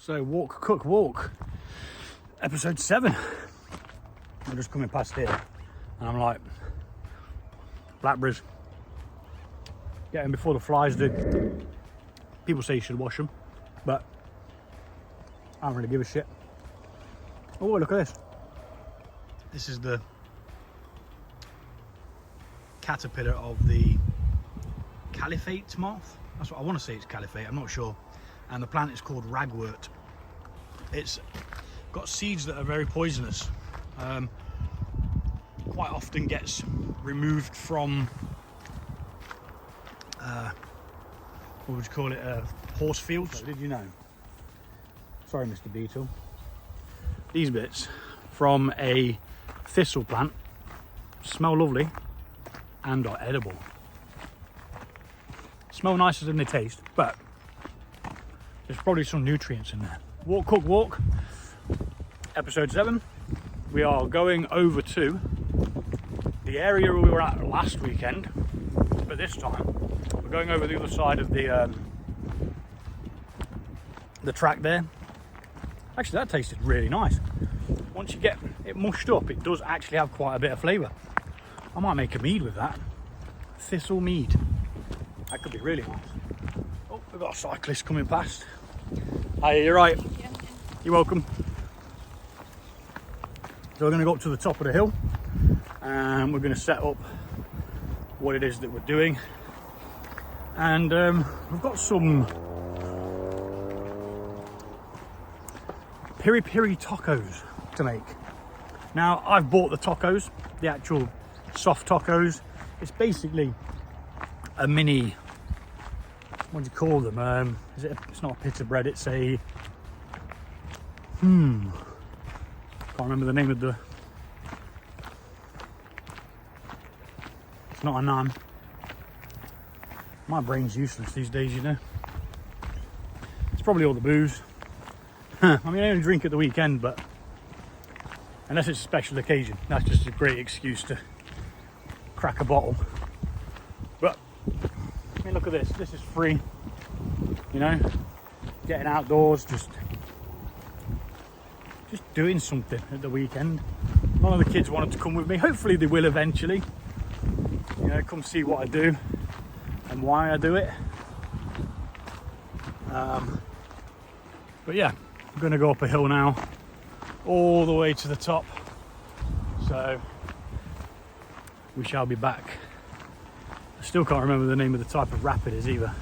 So walk, cook, walk, episode 7. I'm just coming past here and I'm like, blackberries, get them before the flies do. People say you should wash them, but I don't really give a shit. Oh, look at this. This is the caterpillar of the caliphate moth. That's what I want to say, it's caliphate, I'm not sure. And the plant is called ragwort. It's got seeds that are very poisonous. Quite often gets removed from what would you call it, horse fields. Did you know? Sorry, Mr. Beetle. These bits from a thistle plant smell lovely and are edible. Smell nicer than they taste, but there's probably some nutrients in there. Walk, cook, walk, episode 7. We are going over to the area we were at last weekend, but this time we're going over the other side of the track there. Actually, that tasted really nice. Once you get it mushed up, it does actually have quite a bit of flavour. I might make a mead with that. Thistle mead. That could be really nice. Oh, we've got a cyclist coming past. Hi, you're right. You're welcome. So we're going to go up to the top of the hill and we're going to set up what it is that we're doing. And we've got some piri piri tacos to make. Now, I've bought the tacos, the actual soft tacos. It's basically a mini, what do you call them? It's not a pita bread, it's a, can't remember the name of the, it's not a naan. My brain's useless these days, you know. It's probably all the booze. I mean, I only drink at the weekend, but unless it's a special occasion, that's just a great excuse to crack a bottle. But I mean, look at this. This is free, you know, getting outdoors, just doing something at the weekend. None of the kids wanted to come with me. Hopefully they will eventually, you know, come see what I do and why I do it. But yeah, I'm gonna go up a hill now all the way to the top, so we shall be back. I still can't remember the name of the type of rapid is either.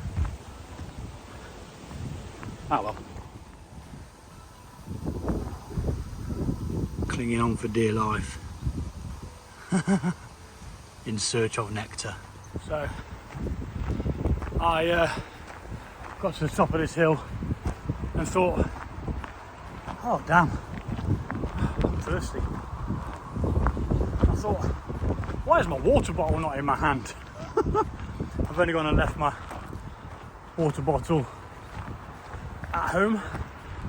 Ah well. Clinging on for dear life. In search of nectar. So I got to the top of this hill and thought, oh damn, I'm thirsty. I thought, why is my water bottle not in my hand? I've only gone and left my water bottle at home.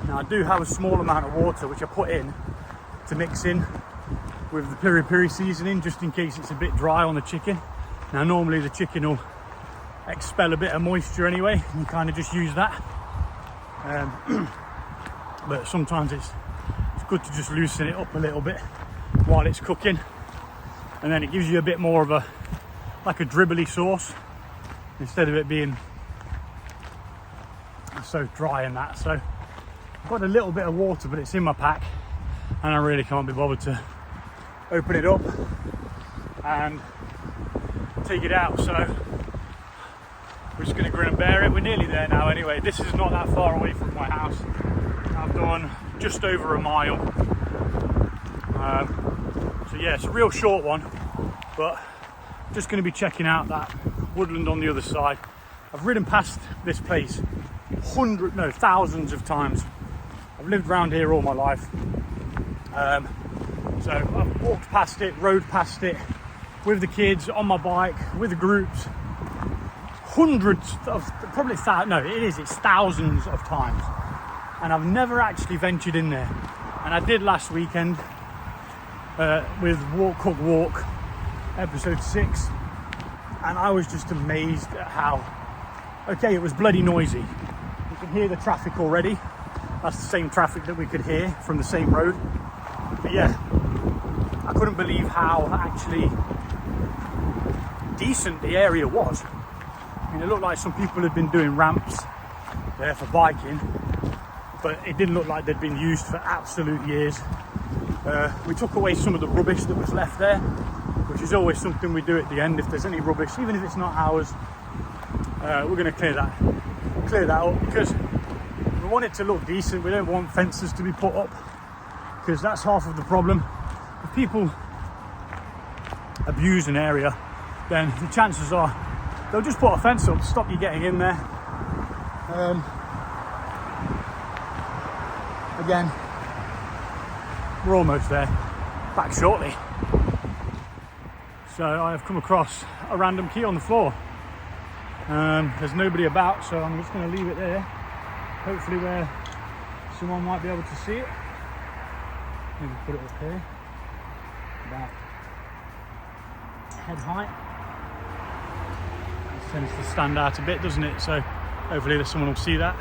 Now I do have a small amount of water which I put in to mix in with the piri piri seasoning, just in case it's a bit dry on the chicken. Now normally the chicken will expel a bit of moisture anyway, and you kind of just use that. But sometimes it's good to just loosen it up a little bit while it's cooking, and then it gives you a bit more of a, like a dribbly sauce, instead of it being so dry and that. So I've got a little bit of water, but it's in my pack and I really can't be bothered to open it up and take it out, so we're just going to grin and bear it. We're nearly there now anyway. This is not that far away from my house. I've done just over a mile. So yeah, it's a real short one, but just going to be checking out that woodland on the other side. I've ridden past this place thousands of times. I've lived around here all my life. So I've walked past it, rode past it with the kids, on my bike, with the groups. Hundreds of, probably it's thousands of times. And I've never actually ventured in there. And I did last weekend with Walk, Cook, Walk, episode 6. And I was just amazed at how, okay, it was bloody noisy. You can hear the traffic already. That's the same traffic that we could hear from the same road. But yeah, I couldn't believe how actually decent the area was. I mean, it looked like some people had been doing ramps there for biking, but it didn't look like they'd been used for absolute years. We took away some of the rubbish that was left there, which is always something we do at the end. If there's any rubbish, even if it's not ours, we're going to clear that up, because we want it to look decent. We don't want fences to be put up, because that's half of the problem. If people abuse an area, then the chances are they'll just put a fence up to stop you getting in there. Again, we're almost there, back shortly. So I have come across a random key on the floor. There's nobody about, so I'm just going to leave it there, hopefully where someone might be able to see it. Maybe put it up here, about head height. It tends to stand out a bit, doesn't it? So hopefully there's someone will see that.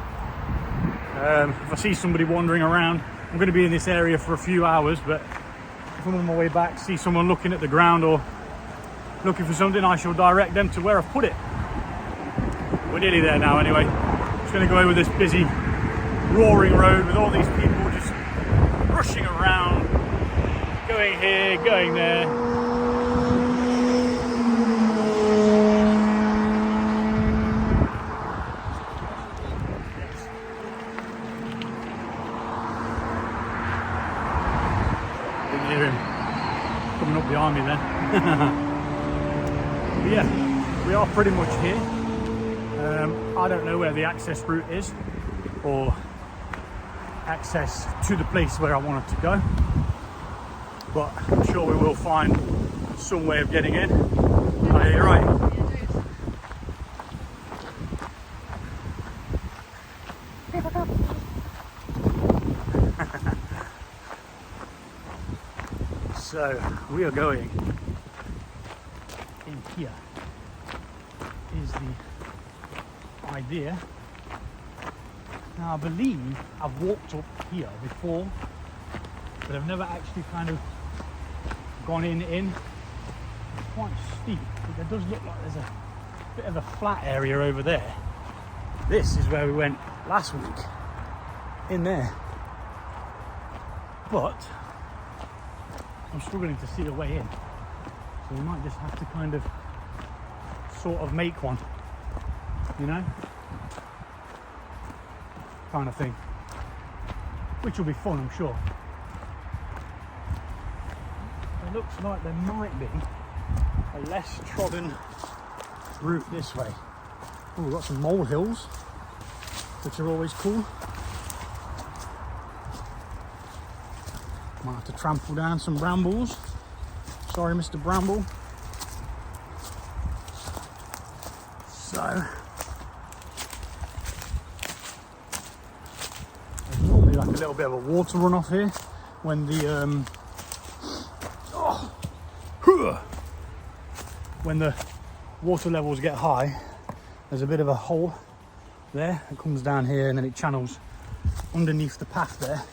If I see somebody wandering around, I'm going to be in this area for a few hours, but if I'm on my way back, see someone looking at the ground or looking for something, I shall direct them to where I've put it. We're nearly there now anyway. Just going to go over this busy, roaring road with all these people just rushing around, going here, going there. Didn't hear him coming up behind me then. Yeah, we are pretty much here. I don't know where the access route is, or access to the place where I wanted to go, but I'm sure we will find some way of getting in. Oh, yeah, you're right. So we are going in here is the idea. Now I believe I've walked up here before, but I've never actually kind of gone in. It's quite steep, but there does look like there's a bit of a flat area over there. This is where we went last week, in there. But I'm struggling to see a way in, so we might just have to kind of sort of make one, you know, kind of thing, which will be fun, I'm sure. It looks like there might be a less trodden route this way. Oh, we've got some molehills, which are always cool. Might have to trample down some brambles. Sorry, Mr. Bramble. So, there's normally like a little bit of a water runoff here when the when the water levels get high. There's a bit of a hole there. It comes down here and then it channels underneath the path there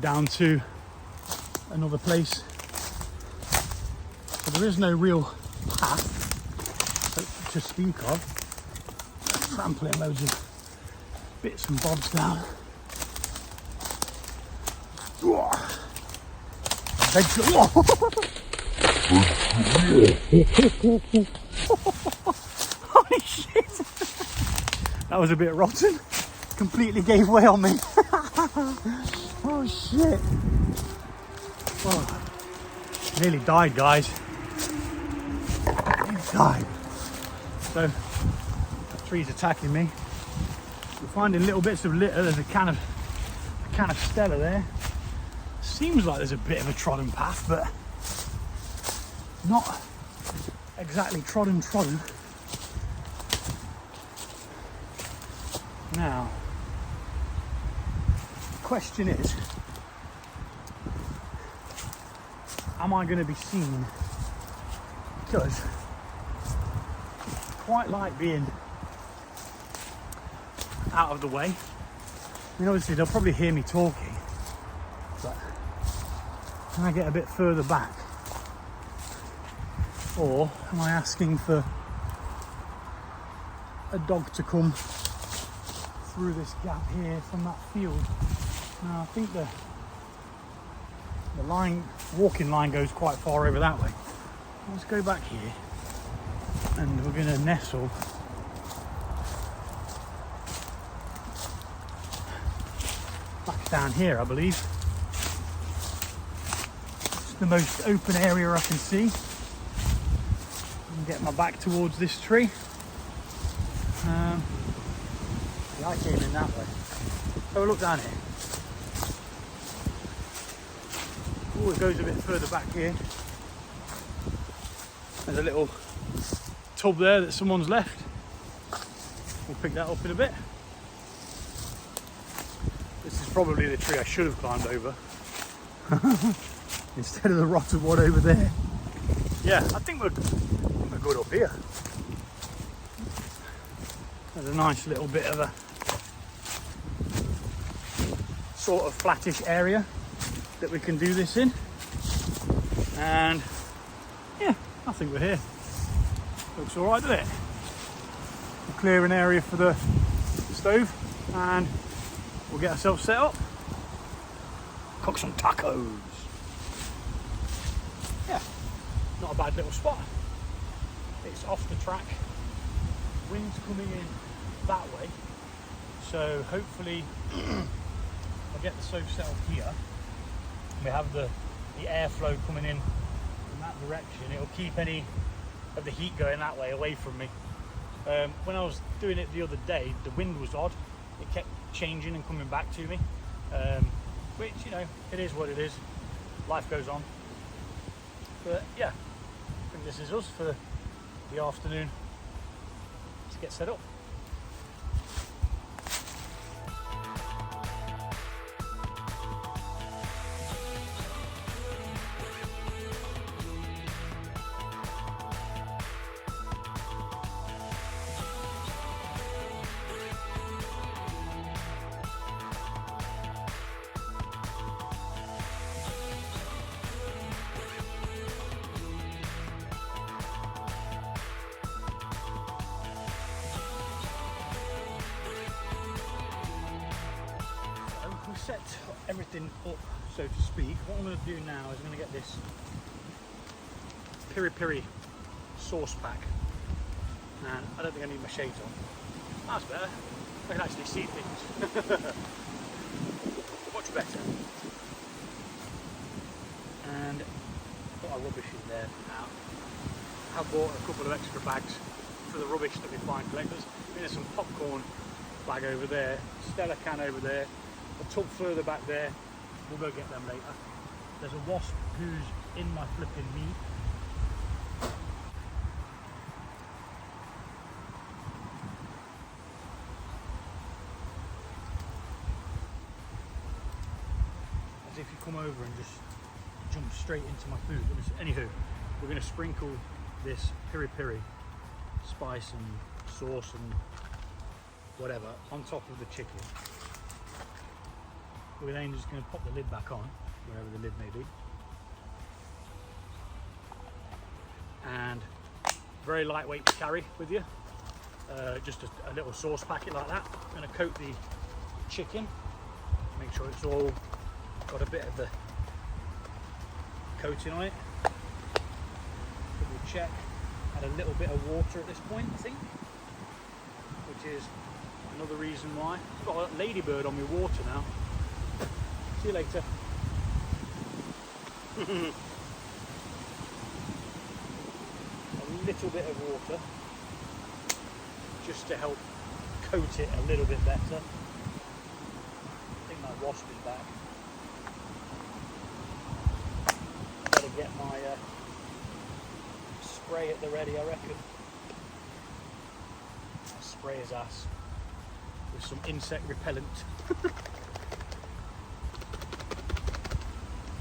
down to another place. So there is no real path to speak of. Trampling loads of bits and bobs down. Holy shit! That was a bit rotten. Completely gave way on me. Oh shit. Oh, nearly died, guys. Nearly died. So, the tree's attacking me. We're finding little bits of litter. There's a can of Stella there. Seems like there's a bit of a trodden path, but not exactly trodden. Now, the question is, am I going to be seen? Because I quite like being out of the way. I mean, obviously they'll probably hear me talking, but can I get a bit further back? Or am I asking for a dog to come through this gap here from that field? Now I think the walking line goes quite far over that way. Let's go back here and we're going to nestle back down here, I believe. It's the most open area I can see. And get my back towards this tree. Yeah, I came in that way. So look down here. Oh, it goes a bit further back here. There's a little tub there that someone's left. We'll pick that up in a bit. This is probably the tree I should have climbed over instead of the rotted one over there. Yeah, I think we're good up here. There's a nice little bit of a sort of flattish area that we can do this in, and yeah, I think we're here. Looks all right, doesn't it? We'll clear an area for the stove and we'll get ourselves set up, cook some tacos. Yeah, not a bad little spot. It's off the track, wind's coming in that way, so hopefully I'll get the stove set up here. We have the airflow coming in that direction. It'll keep any of the heat going that way away from me. When I was doing it the other day, the wind was odd. It kept changing and coming back to me, which, you know, it is what it is. Life goes on. But yeah, I think this is us for the afternoon. Let's get set up. Set everything up, so to speak. What I'm going to do now is I'm going to get this Piri Piri sauce pack, and I don't think I need my shades on. That's better. I can actually see things. Much better. And put our rubbish in there for now. I have bought a couple of extra bags for the rubbish that we find collectors. There's some popcorn bag over there, Stella can over there, a tub further back there. We'll go get them later. There's a wasp who's in my flipping meat. As if you come over and just jump straight into my food. Anywho, we're going to sprinkle this Piri Piri spice and sauce and whatever on top of the chicken. We're then just going to pop the lid back on, wherever the lid may be. And very lightweight to carry with you. Just a little sauce packet like that. I'm going to coat the chicken, make sure it's all got a bit of the coating on it. Double check. Add a little bit of water at this point, I think, which is another reason why. I've got a ladybird on my water now. See you later. A little bit of water just to help coat it a little bit better. I think my wasp is back. Better get my spray at the ready, I reckon. I'll spray his ass with some insect repellent.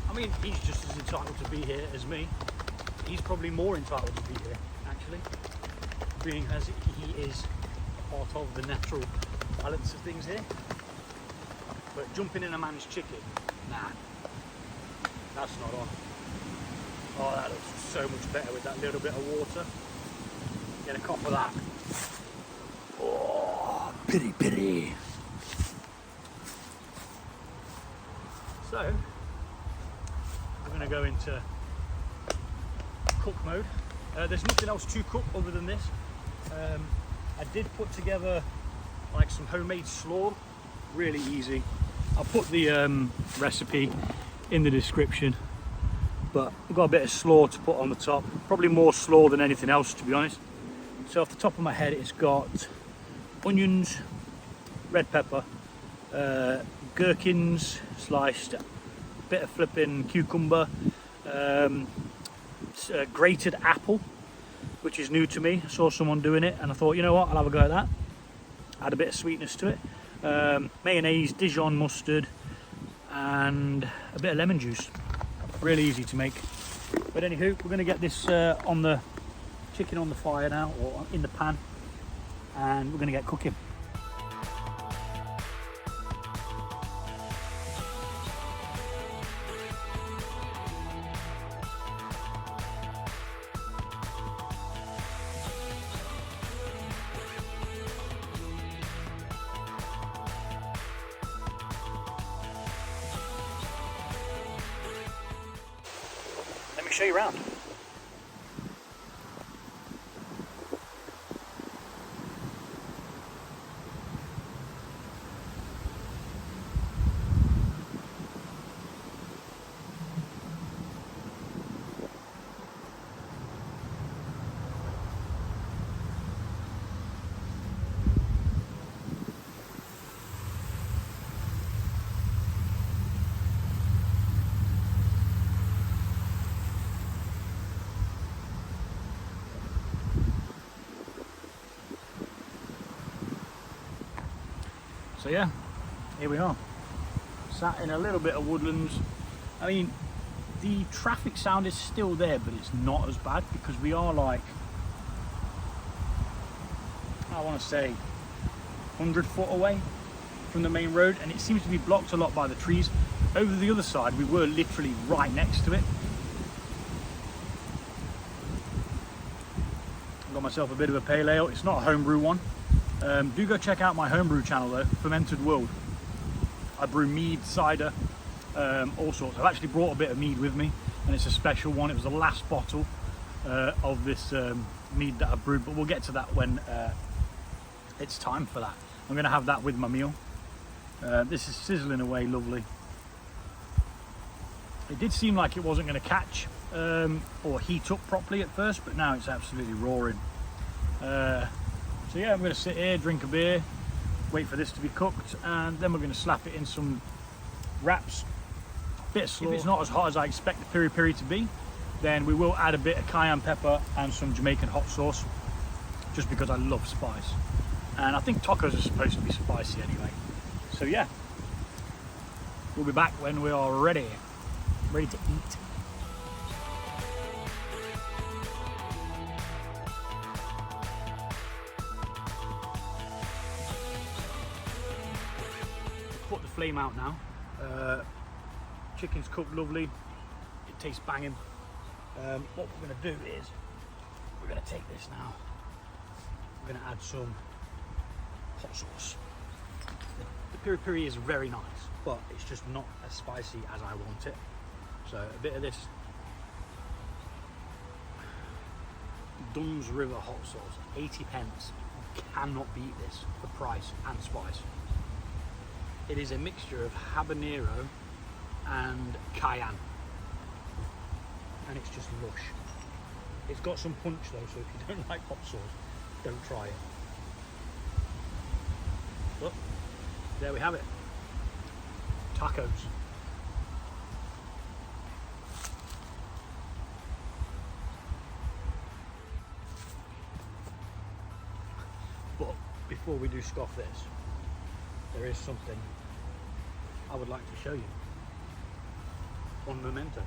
I mean, he's just as entitled to be here as me. He's probably more entitled to be here, actually, being as he is a part of the natural balance of things here. But jumping in a man's chicken, nah, that's not on. Oh, that looks so much better with that little bit of water. Get a cup of that. Oh, piri piri. So, we're going to go into cook mode. There's nothing else to cook other than this. I did put together like some homemade slaw, really easy. I'll put the recipe in the description, but I've got a bit of slaw to put on the top, probably more slaw than anything else, to be honest. So off the top of my head, it's got onions, red pepper, gherkins sliced, a bit of flipping cucumber, grated apple, which is new to me. I saw someone doing it and I thought, you know what, I'll have a go at that. Add a bit of sweetness to it. Mayonnaise, Dijon mustard, and a bit of lemon juice. Really easy to make. But anywho, we're going to get this on the chicken on the fire now, or in the pan, and we're going to get cooking. Let me show you around. So yeah, here we are, sat in a little bit of woodlands. I mean, the traffic sound is still there, but it's not as bad because we are like, I want to say 100 foot away from the main road, and it seems to be blocked a lot by the trees. Over the other side, we were literally right next to it. Got myself a bit of a pale ale. It's not a homebrew one. Do go check out my homebrew channel though, Fermented World. I brew mead, cider, all sorts. I've actually brought a bit of mead with me, and it's a special one. It was the last bottle of this mead that I brewed, but we'll get to that when it's time for that. I'm going to have that with my meal. This is sizzling away lovely. It did seem like it wasn't going to catch or heat up properly at first, but now it's absolutely roaring. So yeah, I'm going to sit here, drink a beer, wait for this to be cooked, and then we're going to slap it in some wraps. Bit of slaw. If it's not as hot as I expect the piri piri to be, then we will add a bit of cayenne pepper and some Jamaican hot sauce, just because I love spice. And I think tacos are supposed to be spicy anyway. So yeah, we'll be back when we are ready to eat. Put the flame out now. Chicken's cooked lovely. It tastes banging. What we're going to do is we're going to take this now. We're going to add some hot sauce. The piri piri is very nice, but it's just not as spicy as I want it. So a bit of this Dunn's River hot sauce, 80 pence. You cannot beat this for price and spice. It is a mixture of habanero and cayenne, and it's just lush. It's got some punch though, so if you don't like hot sauce, don't try it. But there we have it, tacos. But before we do scoff this, there is something I would like to show you on Memento.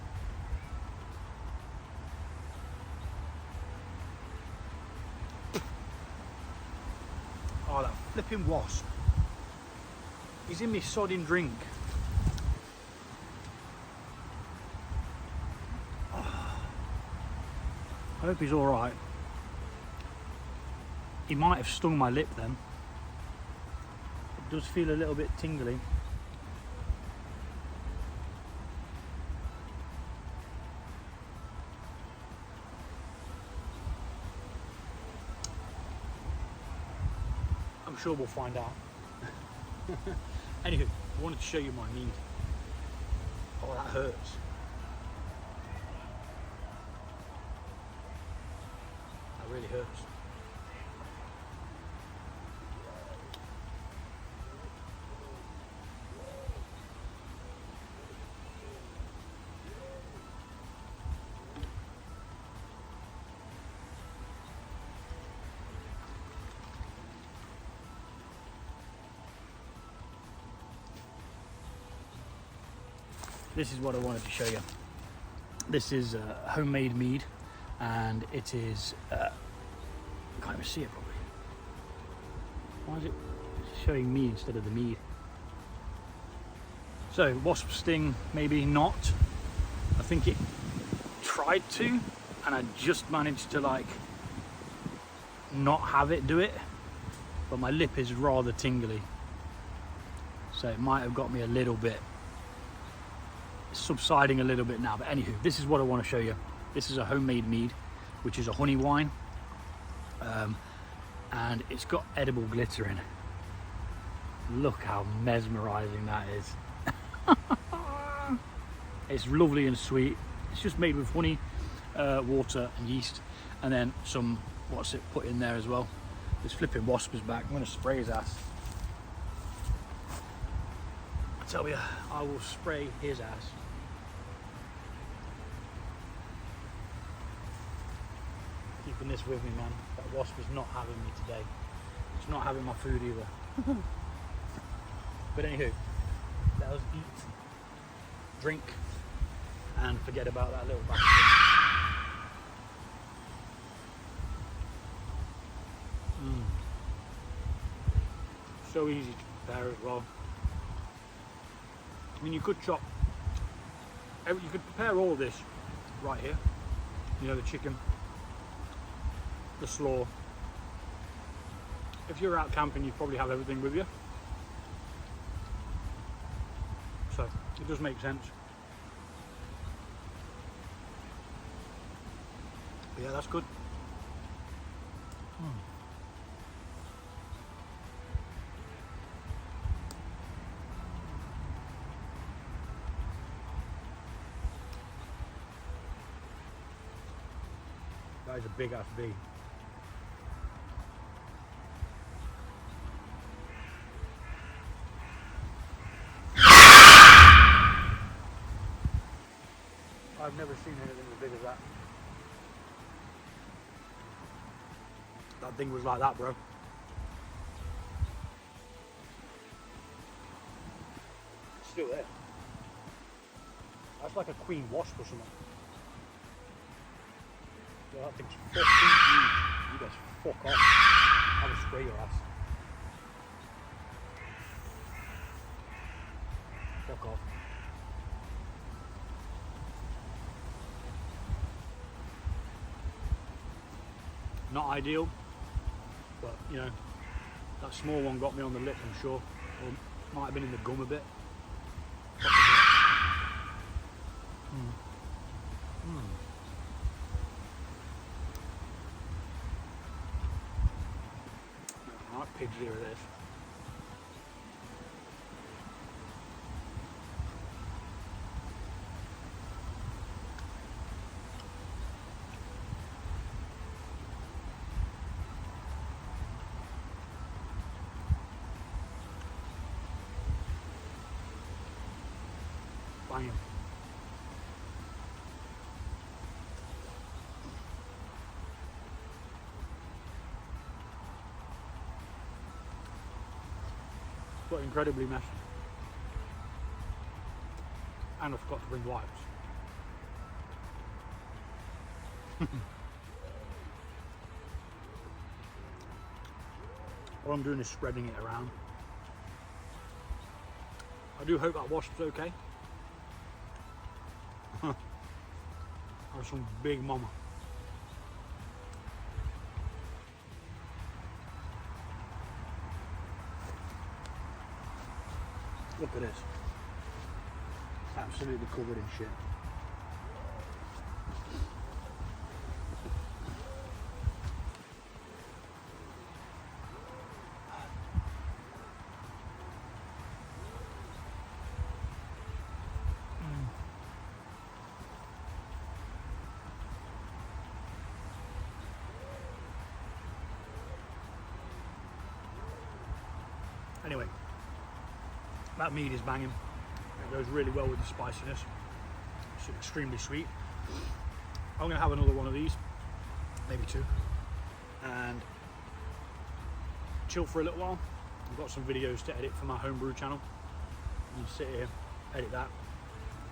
Oh, that flipping wasp. He's in my sodding drink. Oh. I hope he's alright. He might have stung my lip then. It does feel a little bit tingly. I'm sure we'll find out. Anywho, I wanted to show you my meat. Oh, that hurts. That really hurts. This is what I wanted to show you. This is homemade mead, and it is, I can't even see it properly. Why is it showing me instead of the mead? So, wasp sting, maybe not. I think it tried to, and I just managed to like not have it do it, but my lip is rather tingly. So it might have got me a little bit, subsiding a little bit now. But anywho, this is what I want to show you. This is a homemade mead, which is a honey wine, and it's got edible glitter in it. Look how mesmerizing that is. It's lovely and sweet. It's just made with honey, water and yeast, and then some, what's it put in there as well? This flipping wasp is back. I'm going to spray his ass. I tell you, I will spray his ass. Keeping this with me, man. That wasp is not having me today. It's not having my food either. But anywho, let us eat, drink, and forget about that little bastard. So easy to prepare as well. I mean, you could chop, you could prepare all of this right here. You know, the chicken, the slaw. If you're out camping, you probably have everything with you. So it does make sense. But yeah, that's good. That is a big ass bee. I've never seen anything as big as that. That thing was like that, bro. It's still there. That's like a queen wasp or something. Yeah, that thing's fucking huge. You just fuck off. I will spray your ass. Fuck off. Not ideal, but you know, that small one got me on the lip, I'm sure. Or might have been in the gum a bit. Alright, pig's ear it is. Bang. But incredibly messy. And I forgot to bring wipes. All I'm doing is spreading it around. I do hope that wasp's okay. That's some big mama. Look at this. Absolutely covered in shit. Anyway, that mead is banging. It goes really well with the spiciness. It's extremely sweet. I'm gonna have another one of these, maybe two, and chill for a little while. I've got some videos to edit for my homebrew channel. And sit here, edit that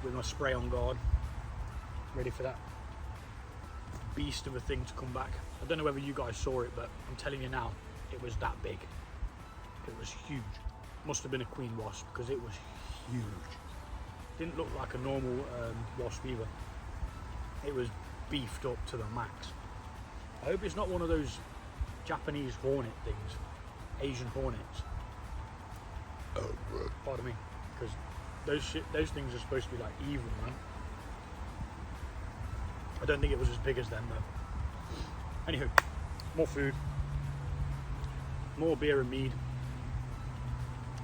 with my spray on guard, ready for that beast of a thing to come back. I don't know whether you guys saw it, but I'm telling you now, it was that big. It was huge. Must have been a queen wasp because it was huge. Didn't look like a normal wasp either. It was beefed up to the max. I hope it's not one of those Japanese hornet things, Asian hornets. Oh, pardon me, because those things are supposed to be like evil, man. I don't think it was as big as them though. Anywho, more food, more beer and mead.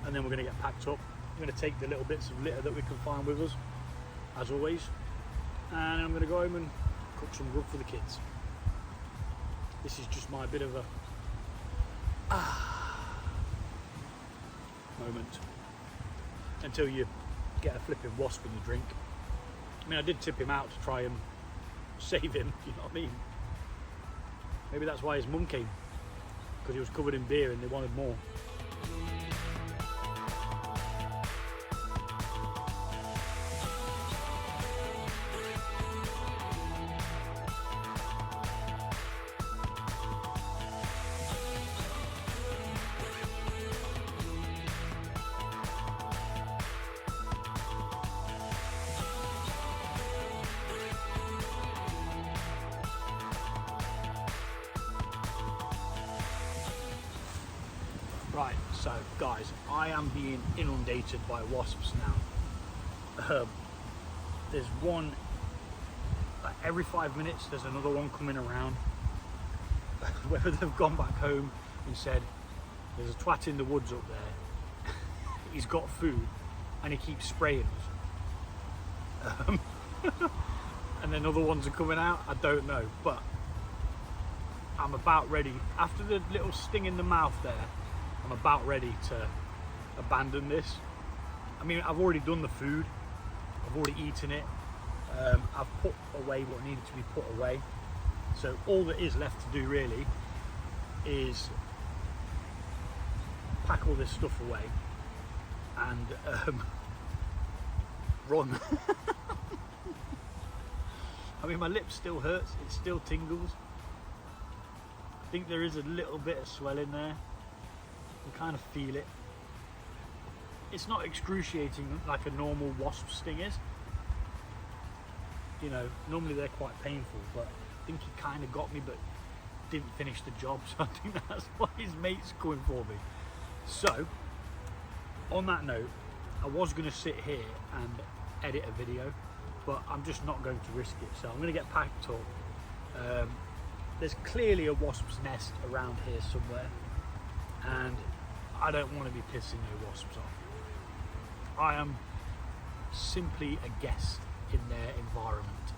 And then we're going to get packed up. I'm going to take the little bits of litter that we can find with us, as always, and I'm going to go home and cook some grub for the kids. This is just my bit of a moment until you get a flipping wasp in your drink. I mean, I did tip him out to try and save him, you know what I mean? Maybe that's why his mum came, because he was covered in beer and they wanted more. Right, so guys, I am being inundated by wasps now. There's one, like every 5 minutes there's another one coming around. Whether they've gone back home and said, there's a twat in the woods up there, he's got food, and he keeps spraying us. And then other ones are coming out, I don't know, but I'm about ready. After the little sting in the mouth there, I'm about ready to abandon this. I mean, I've already done the food, I've already eaten it, I've put away what needed to be put away. So all that is left to do really is pack all this stuff away and run. I mean, my lip still hurts, it still tingles. I think there is a little bit of swelling there. You kind of feel it. It's not excruciating like a normal wasp sting is. You know, normally they're quite painful, but I think he kind of got me but didn't finish the job, so I think that's why his mate's going for me. So, on that note, I was going to sit here and edit a video, but I'm just not going to risk it, so I'm going to get packed up. There's clearly a wasp's nest around here somewhere, and I don't want to be pissing no wasps off. I am simply a guest in their environment.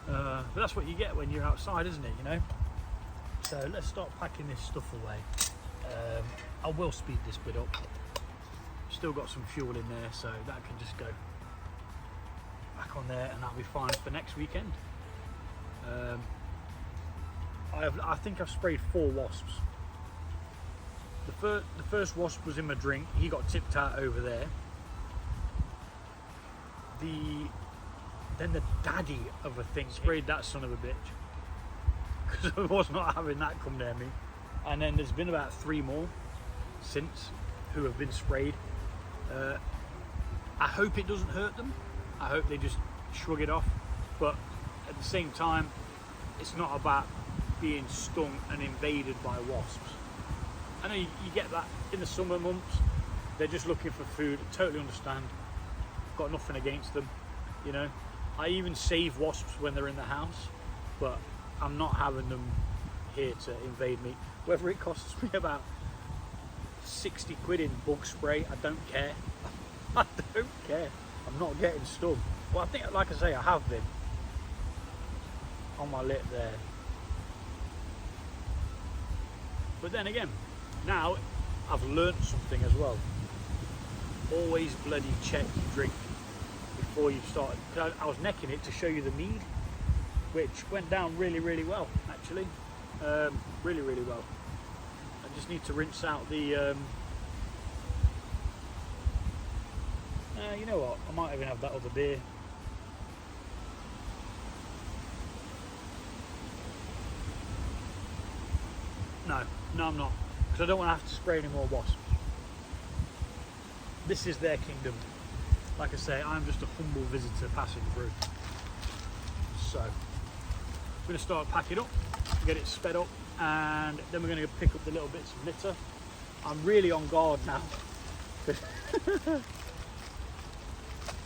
But that's what you get when you're outside, isn't it, you know? So let's start packing this stuff away. I will speed this bit up. Still got some fuel in there, so that can just go back on there and that'll be fine for next weekend. I think I've sprayed 4 wasps. The first wasp was in my drink. He got tipped out over there. Then the daddy of a thing sprayed that son of a bitch, because I was not having that come near me. And then there's been about 3 more since, who have been sprayed. I hope it doesn't hurt them. I hope they just shrug it off. But at the same time, it's not about being stung and invaded by wasps. I know you get that in the summer months. They're just looking for food. Totally understand. Got nothing against them, you know. I even save wasps when they're in the house, but I'm not having them here to invade me. Whether it costs me about 60 quid in bug spray, I don't care. I don't care. I'm not getting stung. Well, I think, like I say, I have been on my lip there. But then again, now I've learnt something as well. Always bloody check your drink before you start. I was necking it to show you the mead, which went down really, really well, actually. Really, really well. I just need to rinse out the you know what, I might even have that other beer. No, I'm not, because I don't want to have to spray any more wasps. This is their kingdom. Like I say, I'm just a humble visitor passing through. So, I'm going to start packing up, get it sped up, and then we're going to pick up the little bits of litter. I'm really on guard now.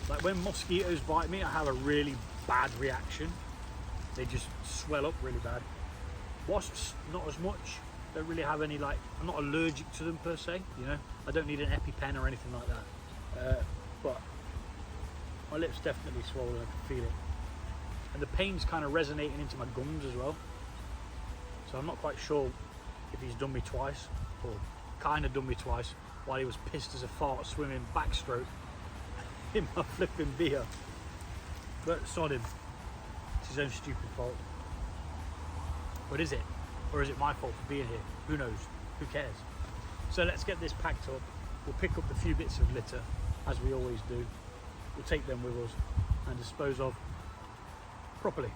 Like when mosquitoes bite me, I have a really bad reaction. They just swell up really bad. Wasps, not as much. Don't really have any, like, I'm not allergic to them per se, you know. I don't need an EpiPen or anything like that. But my lip's definitely swollen, I can feel it. And the pain's kind of resonating into my gums as well. So I'm not quite sure if he's done me twice, or kind of done me twice, while he was pissed as a fart swimming backstroke in my flipping beer. But sod him. It's his own stupid fault. But is it? Or is it my fault for being here? Who knows? Who cares? So let's get this packed up. We'll pick up the few bits of litter, as we always do. We'll take them with us and dispose of properly.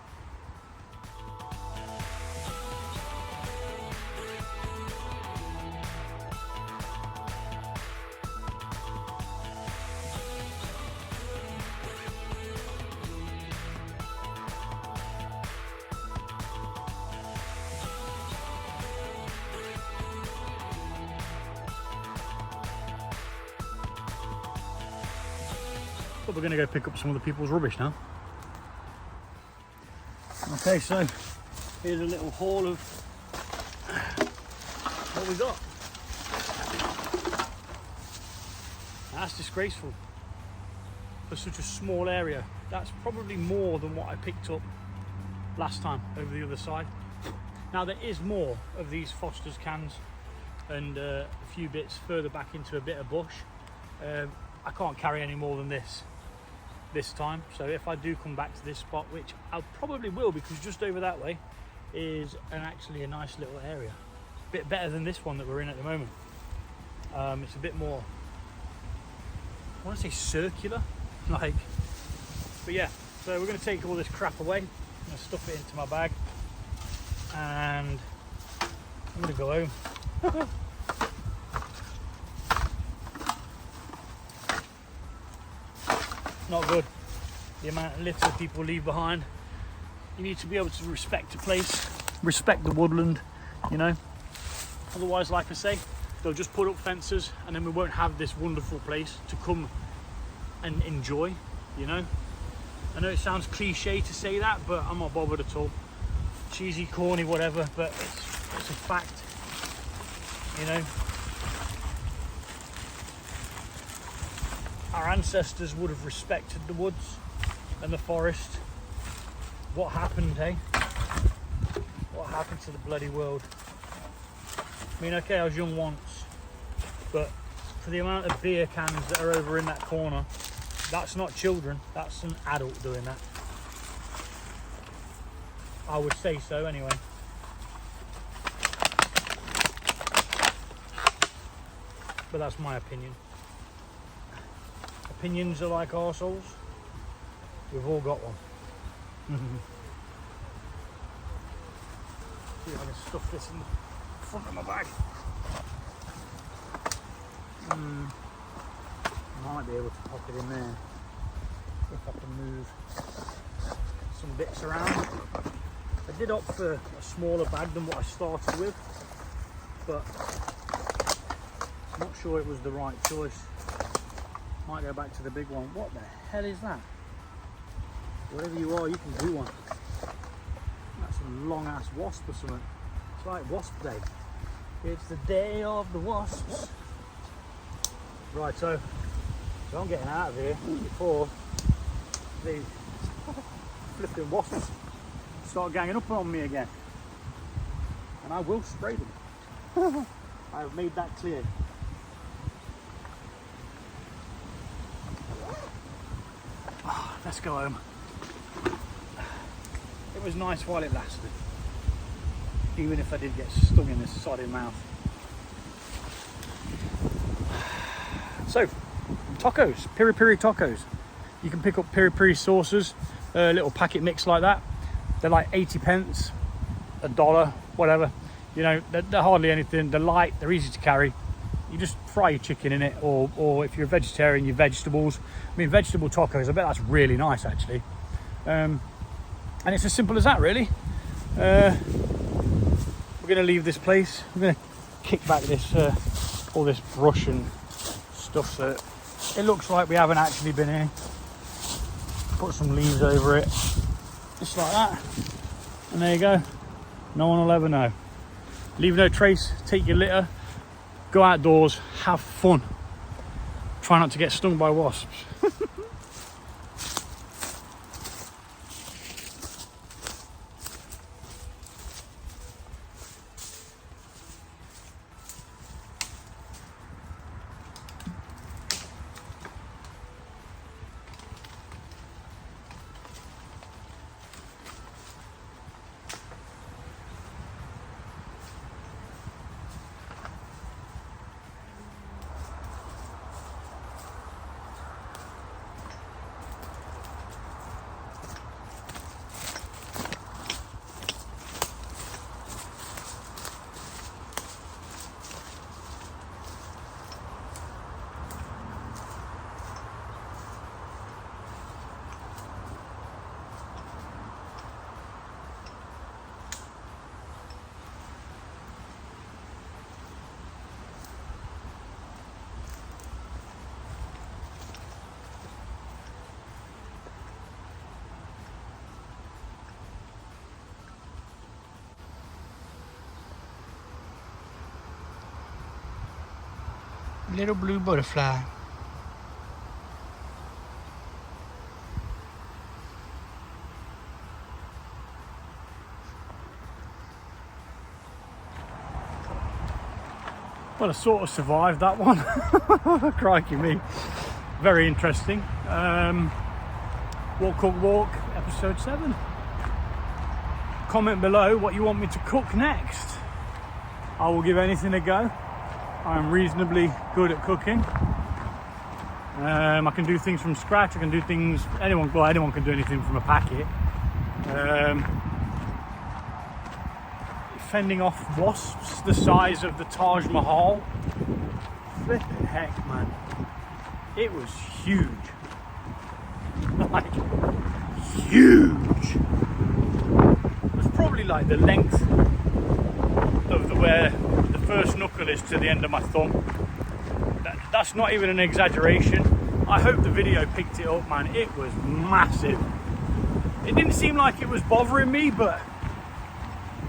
But we're going to go pick up some of the people's rubbish now. Okay, so here's a little haul of what we got. That's disgraceful for such a small area. That's probably more than what I picked up last time over the other side. Now there is more of these Foster's cans and a few bits further back into a bit of bush. I can't carry any more than this time, so if I do come back to this spot, which I probably will, because just over that way is actually a nice little area, a bit better than this one that we're in at the moment. It's a bit more, I want to say circular, like, but yeah. So we're going to take all this crap away. I'm going to stuff it into my bag and I'm going to go home. Not good, the amount of litter people leave behind. You need to be able to respect a place, respect the woodland, you know. Otherwise, like I say, they'll just put up fences and then we won't have this wonderful place to come and enjoy, you know. I know it sounds cliche to say that, but I'm not bothered at all. Cheesy, corny, whatever, but it's a fact, you know. Our ancestors would have respected the woods and the forest. What happened, eh? What happened to the bloody world? I mean, okay, I was young once, but for the amount of beer cans that are over in that corner, that's not children, that's an adult doing that. I would say so anyway. But that's my opinion. Opinions are like arseholes. We've all got one. See if I can stuff this in the front of my bag. Might be able to pop it in there if I can move some bits around. I did opt for a smaller bag than what I started with, but I'm not sure it was the right choice. Might go back to the big one. What the hell is that? Whatever you are, you can do one. That's a long ass wasp or something. It's like Wasp Day. It's the day of the wasps. Right, so I'm getting out of here before the flipping wasps start ganging up on me again. And I will spray them. I have made that clear. Let's go home. It was nice while it lasted, even if I did get stung in the sodding mouth. So, tacos, piri piri tacos. You can pick up piri piri sauces, a little packet mix like that. They're like 80 pence, $1, whatever. You know, they're hardly anything. They're light, they're easy to carry. You just fry your chicken in it, or if you're a vegetarian, your vegetables. I mean, vegetable tacos, I bet that's really nice actually. And it's as simple as that, really. We're going to leave this place. We're going to kick back this all this brush and stuff so it looks like we haven't actually been here. Put some leaves over it, just like that, and there you go. No one will ever know. Leave no trace, take your litter, go outdoors, have fun. Try not to get stung by wasps. Little blue butterfly. Well, I sort of survived that one. Crikey me. Very interesting. Walk, cook, walk, episode 7. Comment below what you want me to cook next. I will give anything a go. I'm reasonably good at cooking. I can do things from scratch. I can do things, anyone can do anything from a packet. Fending off wasps the size of the Taj Mahal. Flippin' heck, man. It was huge. Like, huge. It was probably like the length of where the first knuckle is to the end of my thumb. That's not even an exaggeration. I hope the video picked it up, man. It was massive. It didn't seem like it was bothering me, but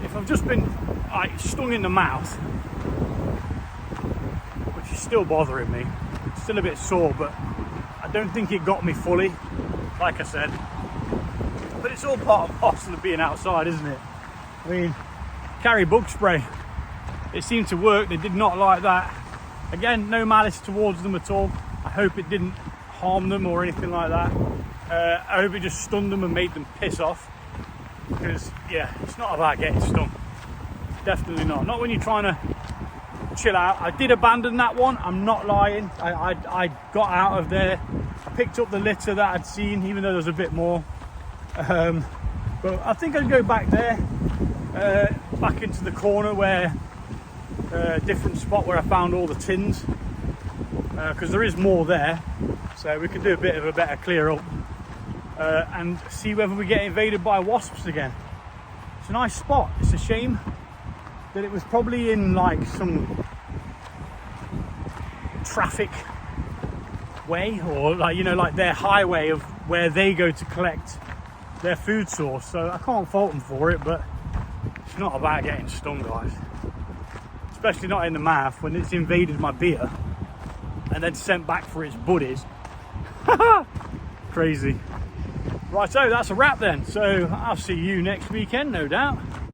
if I've just been like stung in the mouth, which is still bothering me, it's still a bit sore, but I don't think it got me fully, like I said. But it's all part and parcel of being outside, isn't it? I mean, carry bug spray. It seemed to work. They did not like that. Again, no malice towards them at all. I hope it didn't harm them or anything like that. I hope it just stunned them and made them piss off. Because, yeah, it's not about getting stung. Definitely not. Not when you're trying to chill out. I did abandon that one. I'm not lying. I got out of there. I picked up the litter that I'd seen, even though there was a bit more. But I think I'd go back there. Back into the corner where different spot where I found all the tins. because there is more there, so we can do a bit of a better clear up and see whether we get invaded by wasps again. It's a nice spot. It's a shame that it was probably in like some traffic way, or like, you know, like their highway of where they go to collect their food source. So I can't fault them for it, but it's not about getting stung, guys. Especially not in the mouth when it's invaded my beer and then sent back for its buddies. Crazy. Right, so that's a wrap then. So I'll see you next weekend, no doubt.